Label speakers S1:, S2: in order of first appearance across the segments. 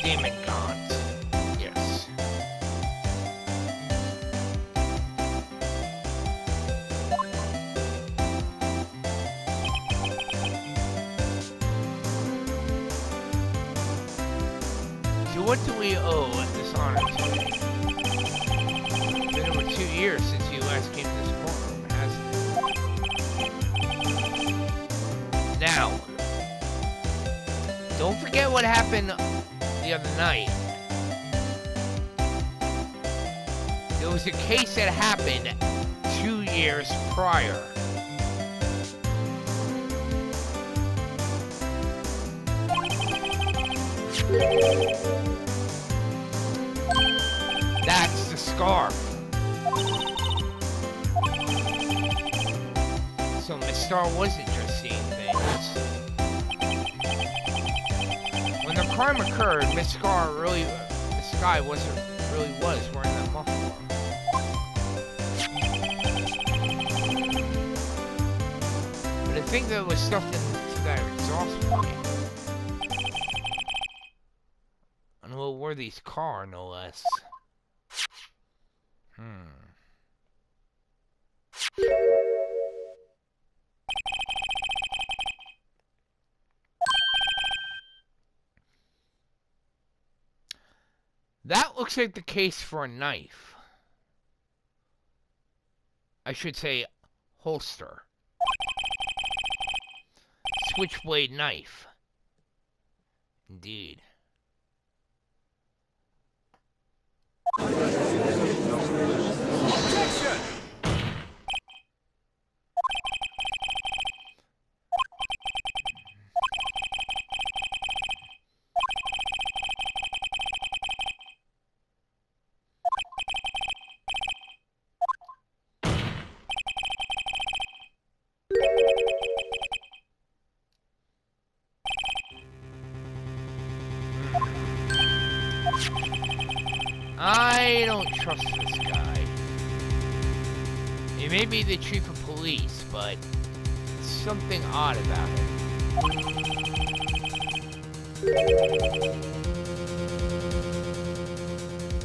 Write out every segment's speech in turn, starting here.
S1: Demon gods. Yes. So what do we owe this honor today? It's been over 2 years since you last came to this courtroom, hasn't it? Now, don't forget what happened the other night. There was a case that happened 2 years prior. That's the scarf. So Miss Star wasn't just seeing things. When the crime occurred, Miss Sky was wearing that muffler. But I think that was stuffed into that exhaust pipe. An Will-Worthy's car, no less. That looks like the case for a knife. I should say holster. Switchblade knife. Indeed.
S2: Objection!
S1: I don't trust this guy. He may be the chief of police, but there's something odd about him.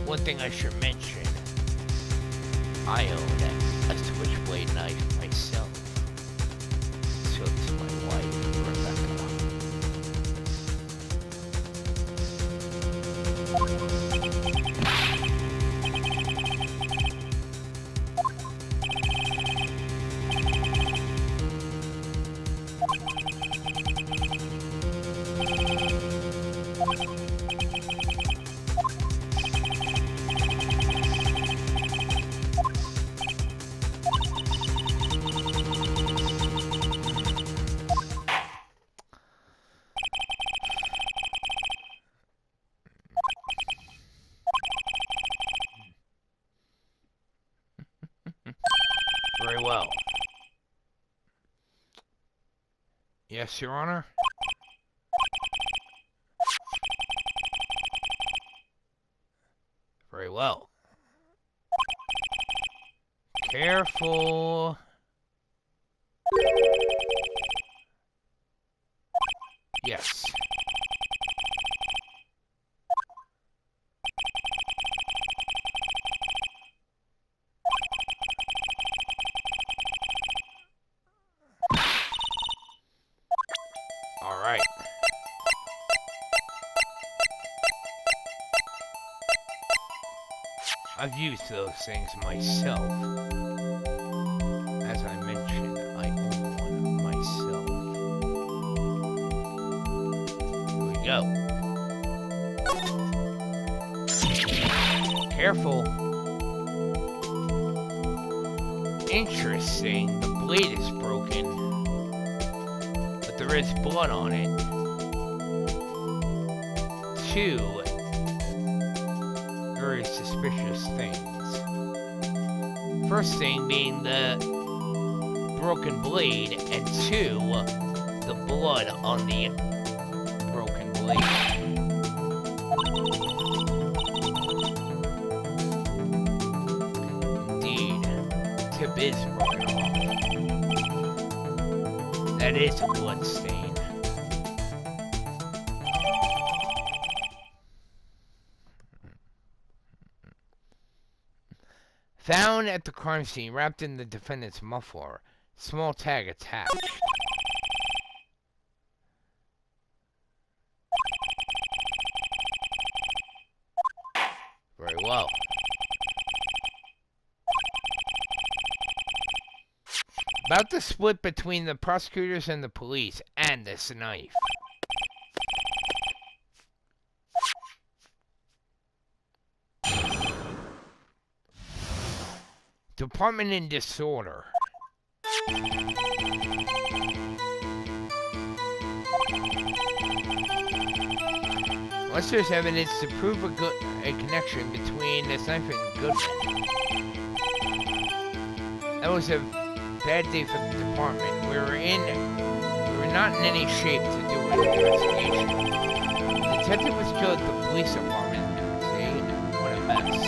S1: One thing I should mention, I own a switchblade knife myself. So to my wife, Rebecca. Very well. Yes, Your Honor? Very well. Careful. Yes. All right. I've used those things myself. As I mentioned, I own one myself. Here we go. Careful. Interesting. The blade is broken, but there is blood on it. 2 very suspicious things. First thing being the broken blade, and 2, the blood on the broken blade. Indeed, tip is broken off. That is a blood stain. Found at the crime scene, wrapped in the defendant's muffler. Small tag attached. Very well. About the split between the prosecutors and the police, and this knife. Department in disorder. Unless there's evidence to prove a connection between this knife and Goodman. That was a bad day for the department. We were not in any shape to do an investigation. The detective was killed at the police department. See? What a mess.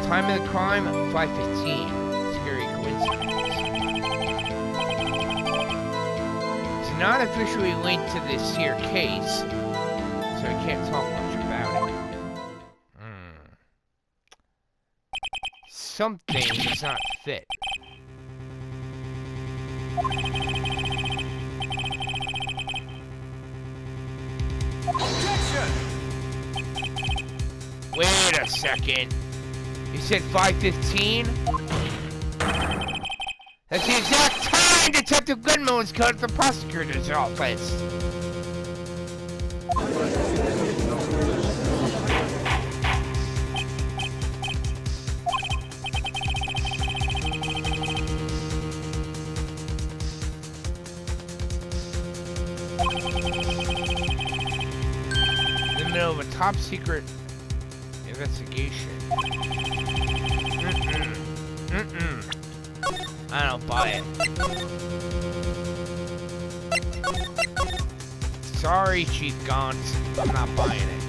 S1: Time of the crime, 5:15. Scary coincidence. It's not officially linked to this here case, so I can't talk much about it. Something does not fit.
S2: Objection!
S1: Wait a second. You said 5:15? That's the exact time Detective Goodman was killed at the prosecutor's office. In the middle of a top secret investigation. I don't buy it. Sorry, Chief Gaunt. I'm not buying it.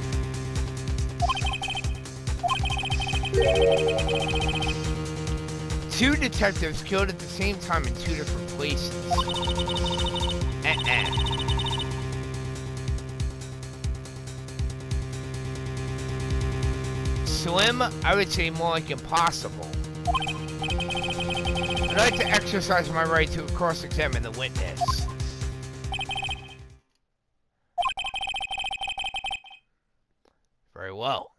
S1: Two detectives killed at the same time in two different places. Slim, I would say more like impossible. I'd like to exercise my right to cross-examine the witness. Very well.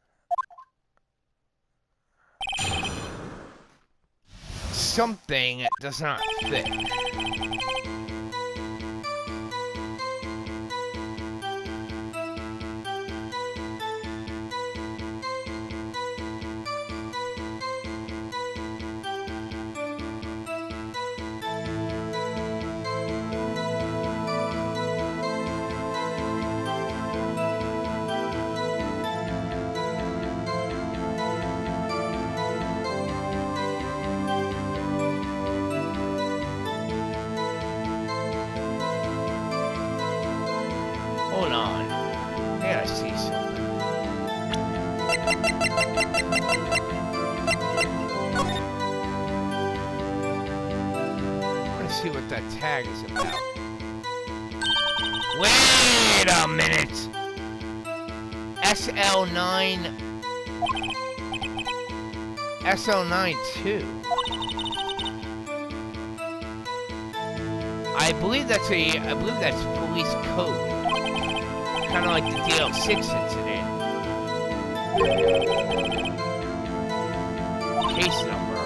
S1: Something does not fit. Hold on. I gotta see something. I wanna see what that tag is about. Wait a minute! SL9... SL92. I believe that's police code. Kind of like the DL6 incident. Case number.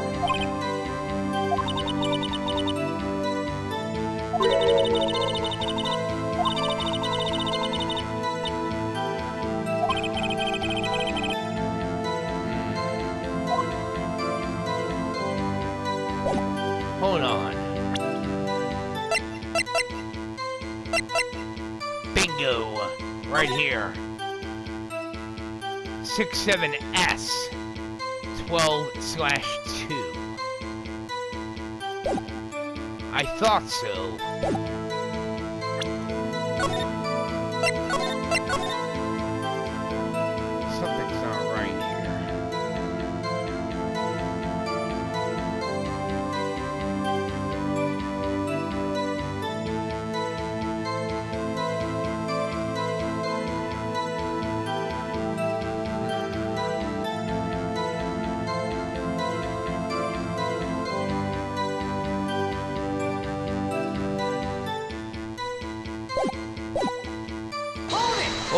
S1: Hold on. Bingo! Right here. 67S 12/2. I thought so. Something's not right here.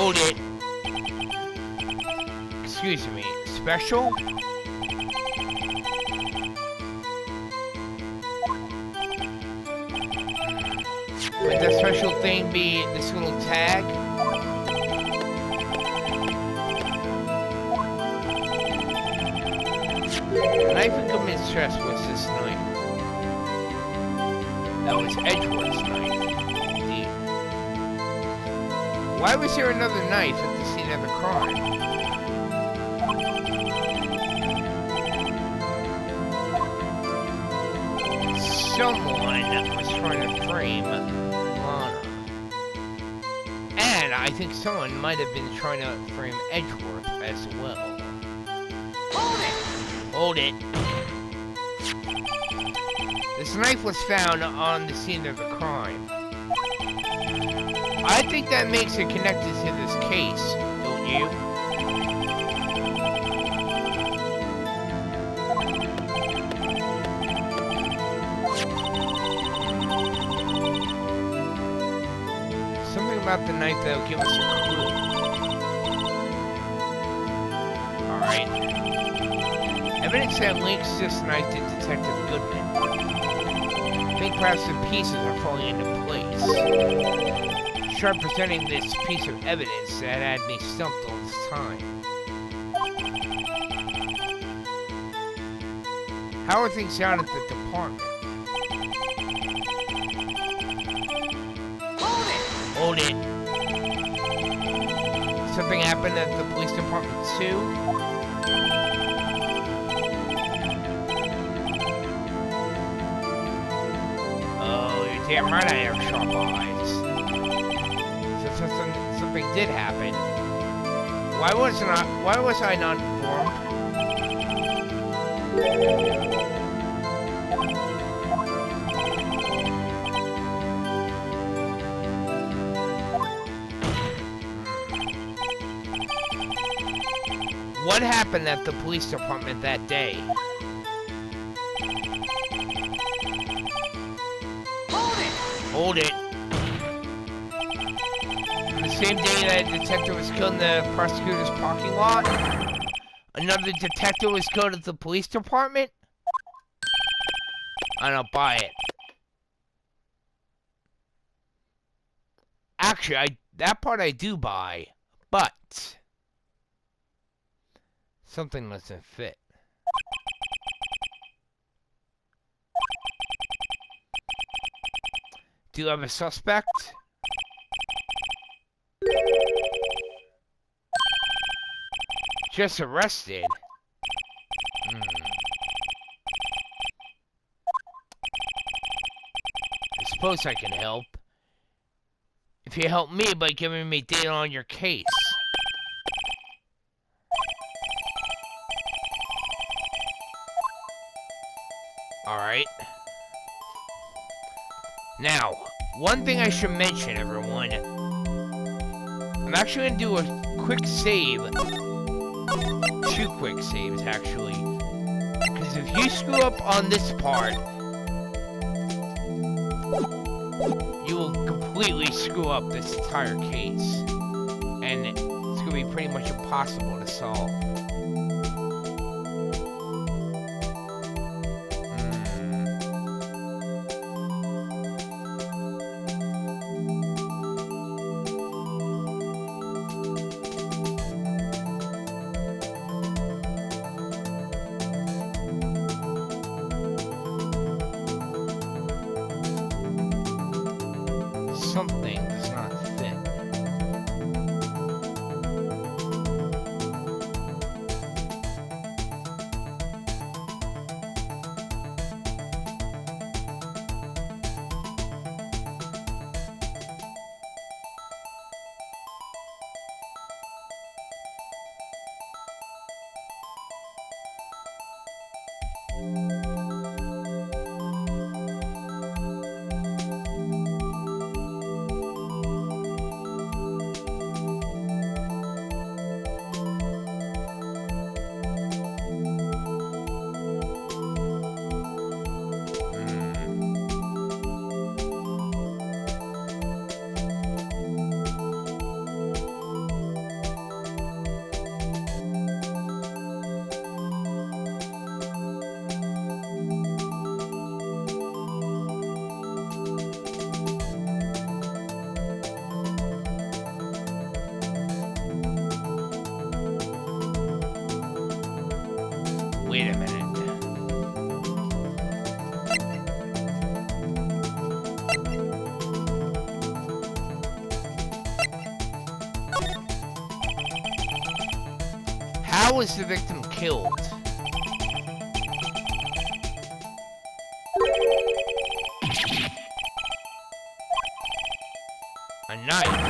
S1: Hold it. Excuse me. Special? Would the special thing be this little tag? The knife and commit stress was this knife. That was Edgeworth's knife. Indeed. Why was there another knife at the scene of the crime? Someone was trying to frame Lana. And I think someone might have been trying to frame Edgeworth as well. Hold it! Hold it. This knife was found on the scene of the crime. I think that makes it connected to this case, don't you? Something about the knife that'll give us a clue. Alright. Evidence that links this knife to Detective Goodman. I think perhaps the pieces are falling into place. Start presenting this piece of evidence that had me stumped all this time. How are things down at the department? Hold it! Something happened at the police department too? Oh, you're damn right I have sharp eyes. So something did happen. Why was I not informed? What happened at the police department that day? Hold it! The same day that a detective was killed in the prosecutor's parking lot? Another detective was killed at the police department? I don't buy it. Actually, that part I do buy, but something doesn't fit. Do you have a suspect? Just arrested? I suppose I can help. If you help me by giving me data on your case. Alright. Now, one thing I should mention, everyone. I'm actually going to do a quick save. 2 quick saves, actually. Because if you screw up on this part, you will completely screw up this entire case. And it's going to be pretty much impossible to solve. Something does not fit. wait a minute. How was the victim killed? A knife.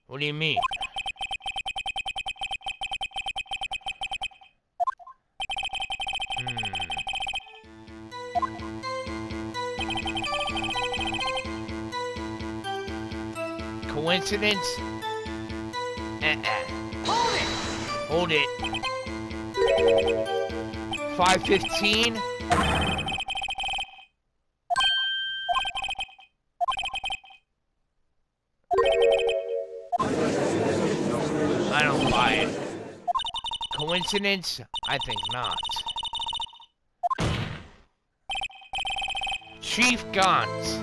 S1: What do you mean? Coincidence? Hold it. 5:15? I don't buy it. Coincidence? I think not. Chief Gantz,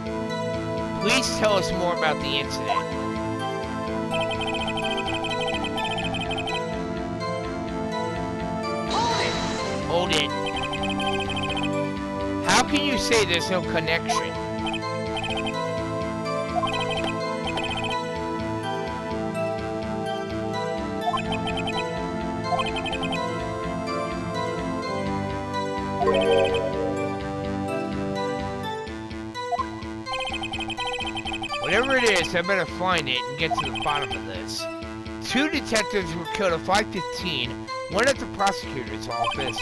S1: please tell us more about the incident. Hold it. How can you say there's no connection? Whatever it is, I better find it and get to the bottom of this. 2 detectives were killed at 5:15, one at the prosecutor's office,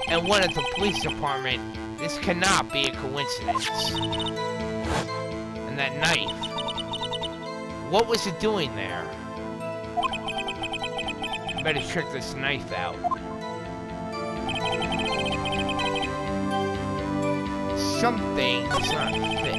S1: and one at the police department. This cannot be a coincidence. And that knife. What was it doing there? I better check this knife out. Something does not fit.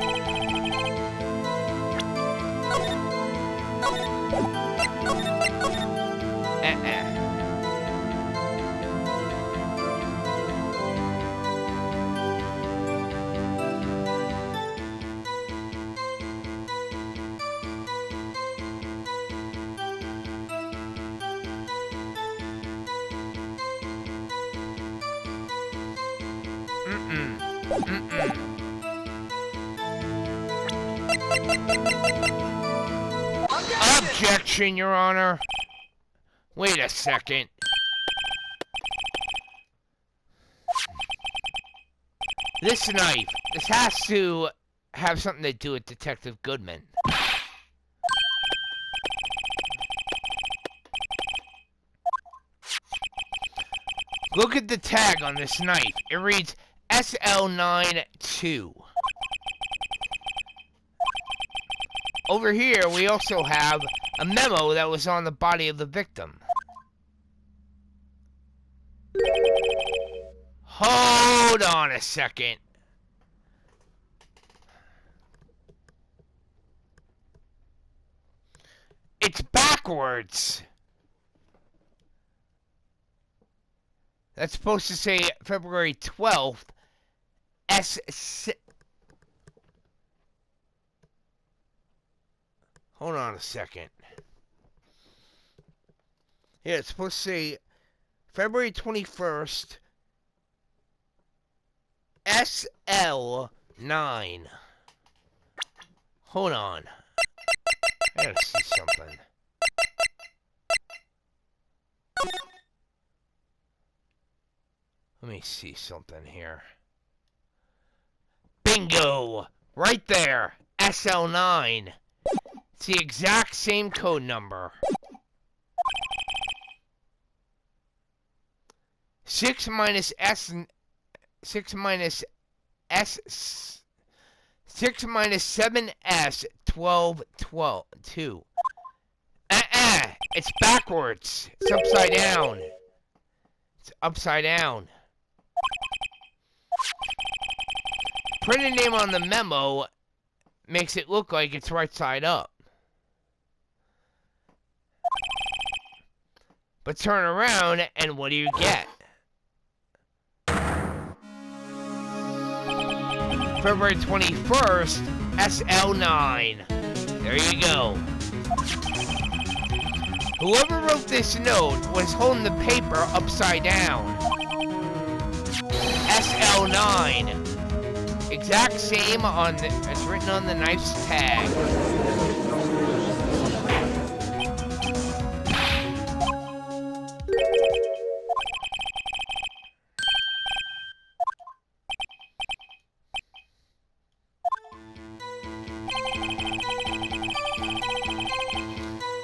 S1: Objection, Your Honor. Wait a second. This knife, this has to have something to do with Detective Goodman. Look at the tag on this knife. It reads SL92. Over here, we also have a memo that was on the body of the victim. Hold on a second. It's backwards. That's supposed to say February 12th. Hold on a second. Yeah, it's supposed to say February 21st. SL9. Hold on. I gotta see something. Let me see something here. Bingo! Right there! SL9. It's the exact same code number. 6 minus 7S 12 2. It's backwards. It's upside down. It's upside down. Printed name on the memo makes it look like it's right side up. But turn around and what do you get? February 21st, SL9. There you go. Whoever wrote this note was holding the paper upside down. SL9. Exact same as written on the knife's tag.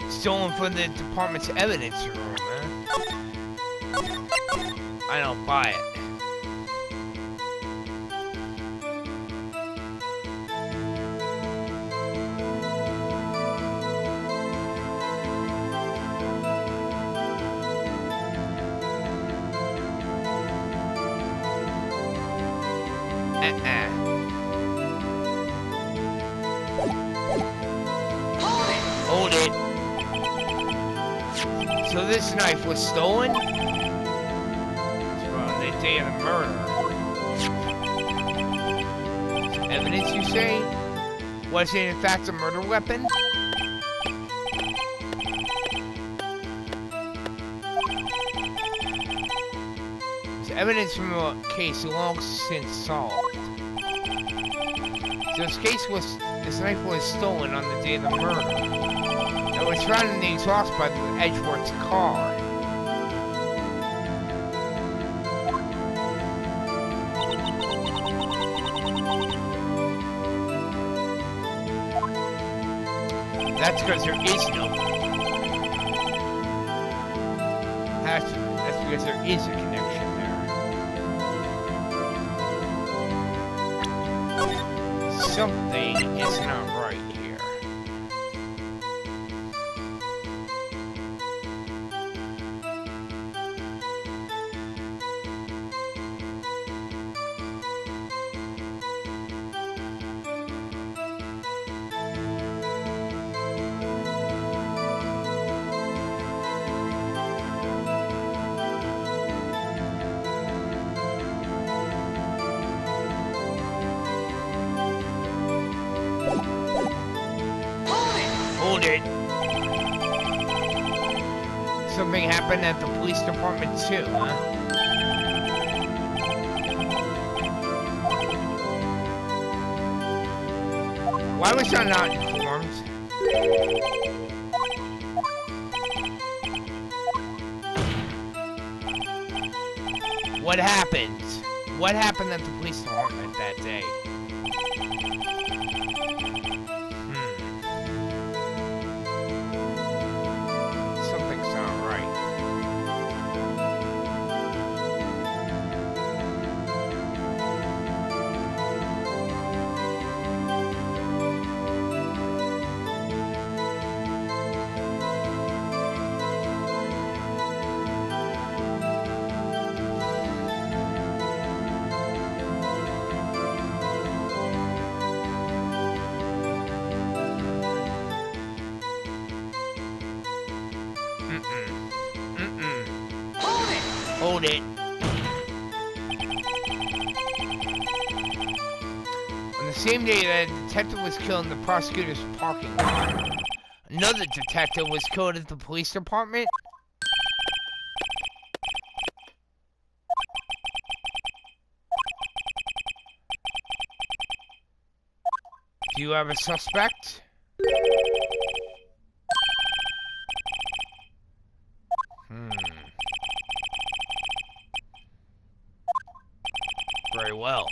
S1: Stolen from the department's evidence room, huh? I don't buy it. Hold it. So this knife was stolen? It's from the day of the murder. Evidence, you say? Was it in fact a murder weapon? It's evidence from a case long since solved. So this knife was stolen on the day of the murder. It was found in the exhaust pipe of Edgeworth's car. That's because there is no. That's because there is a connection there. Something is not right here. Hold it. Something happened at the police department too, huh? Why was I not informed? What happened? What happened at the police department that day? Something's not right. Hold it. On the same day that a detective was killed in the prosecutor's parking lot, another detective was killed at the police department. Do you have a suspect? Very well.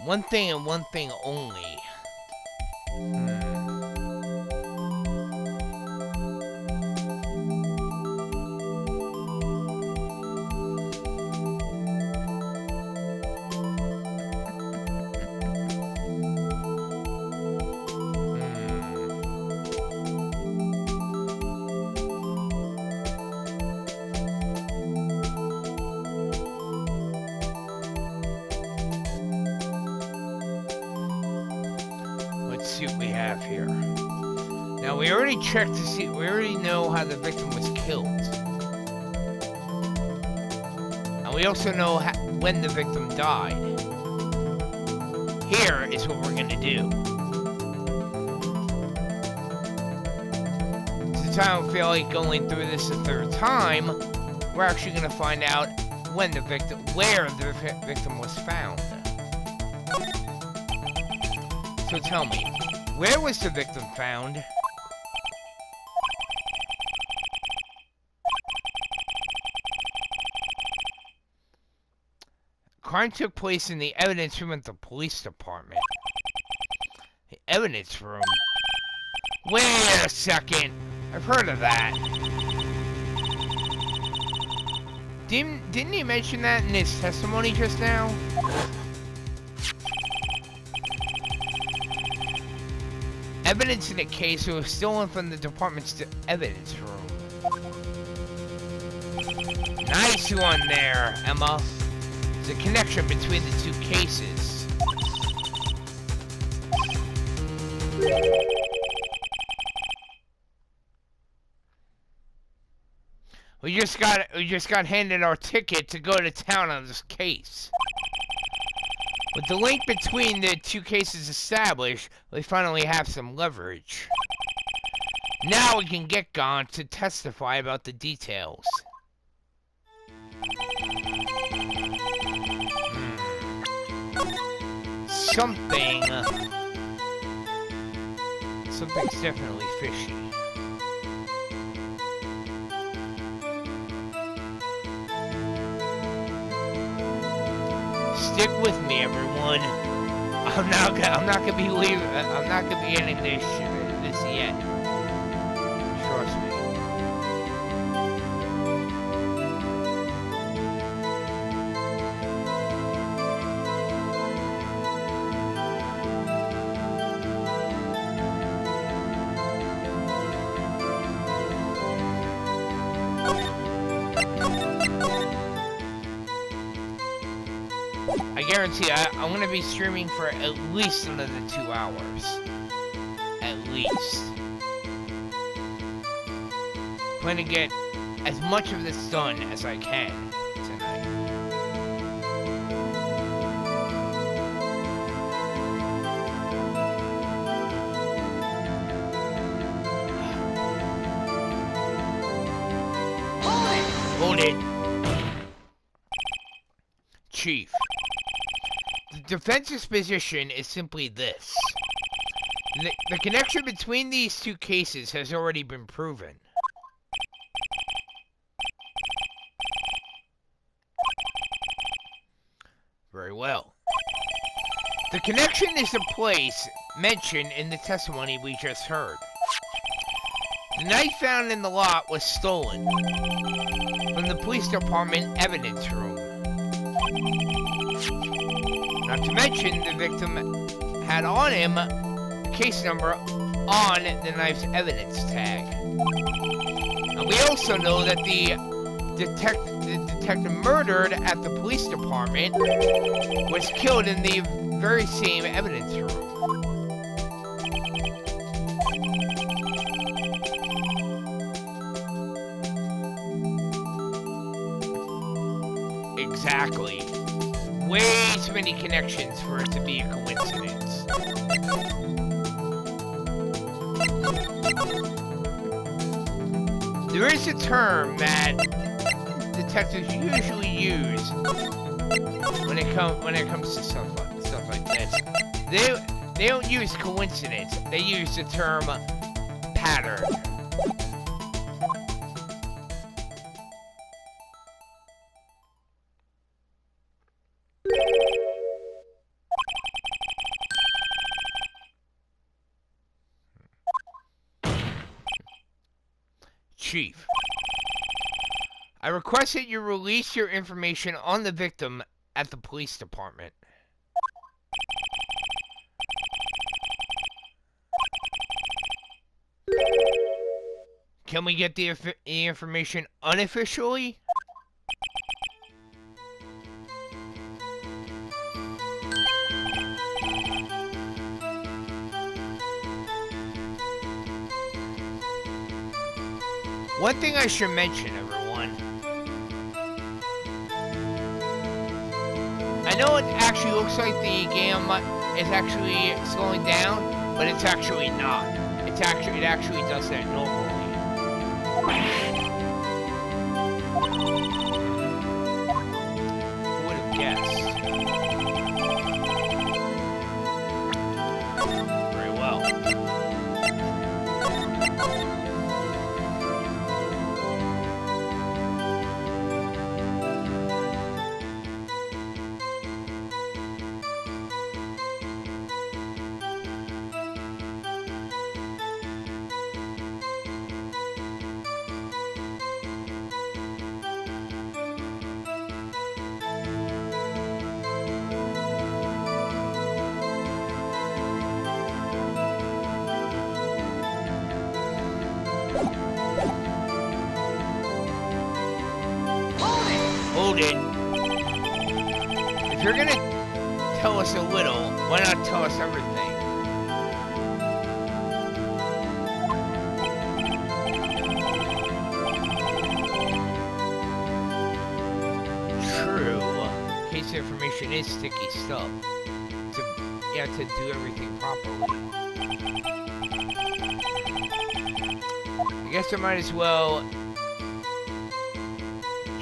S1: One thing and one thing only. suit we have here. Now, we already checked to see, we already know how the victim was killed. And we also know when the victim died. Here is what we're gonna do. Since I don't feel like going through this a third time, we're actually gonna find out where the victim was found. So tell me, where was the victim found? Crime took place in the evidence room at the police department. The evidence room? Wait a second! I've heard of that. Didn't he mention that in his testimony just now? Evidence in the case was stolen from the department's evidence room. Nice one there, Emma. There's a connection between the two cases. We just got handed our ticket to go to town on this case. With the link between the two cases established, we finally have some leverage. Now we can get Gaunt to testify about the details. Something's definitely fishy. Stick with me, everyone. I'm not gonna be ending this yet. Trust me. I guarantee I'm gonna be streaming for at least another 2 hours. At least. Plan to get as much of this done as I can tonight. Hold it! Chief. The defense's position is simply this. The connection between these two cases has already been proven. Very well. The connection is the place mentioned in the testimony we just heard. The knife found in the lot was stolen from the police department evidence room. Not to mention, the victim had on him a case number on the knife's evidence tag. And we also know that the detective murdered at the police department was killed in the very same evidence room. Exactly. Way too many connections for it to be a coincidence. There is a term that detectives usually use when it comes to stuff like this. They don't use coincidence. They use the term pattern. Chief, I request that you release your information on the victim at the police department. Can we get the information unofficially? One thing I should mention, everyone. I know it actually looks like the game is actually slowing down, but it's actually not. It actually does that normally. Who would have guessed? Very well. Hold it. If you're gonna tell us a little, why not tell us everything? True. Case information is sticky stuff. To do everything properly. I guess I might as well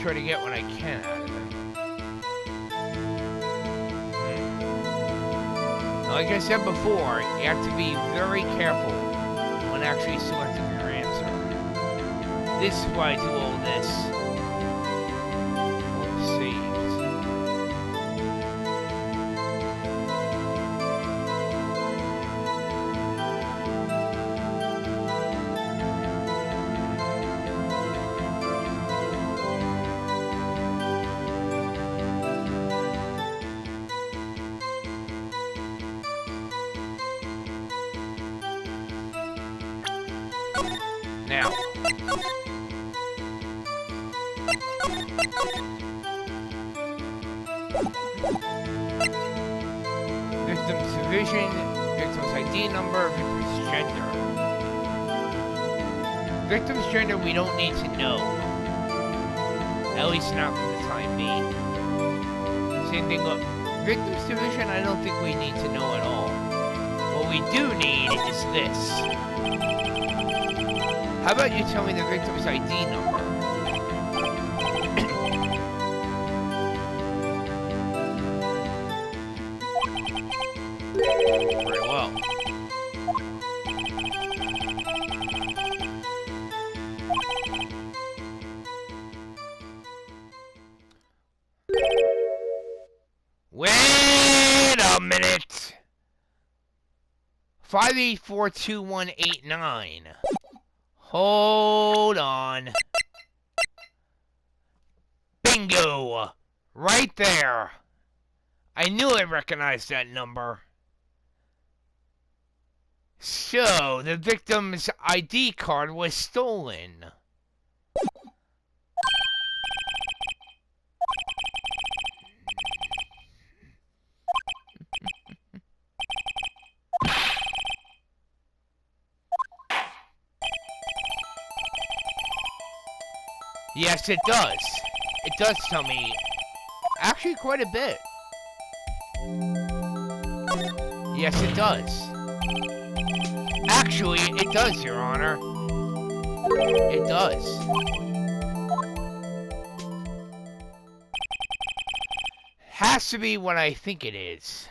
S1: try to get what I can out of it. Like I said before, you have to be very careful when actually selecting your answer. This is why I do all this. Saves. Now, victim's division, victim's ID number, victim's gender. Victim's gender we don't need to know. At least not for the time being. Same thing with victim's division, I don't think we need to know at all. What we do need is this. How about you tell me the victim's ID number? Very well. Wait a minute. 5842189. Hold on. Bingo! Right there. I knew I recognized that number. So, the victim's ID card was stolen. Yes, it does. It does tell me, actually, quite a bit. Yes, it does. Actually, it does, Your Honor. It does. Has to be what I think it is.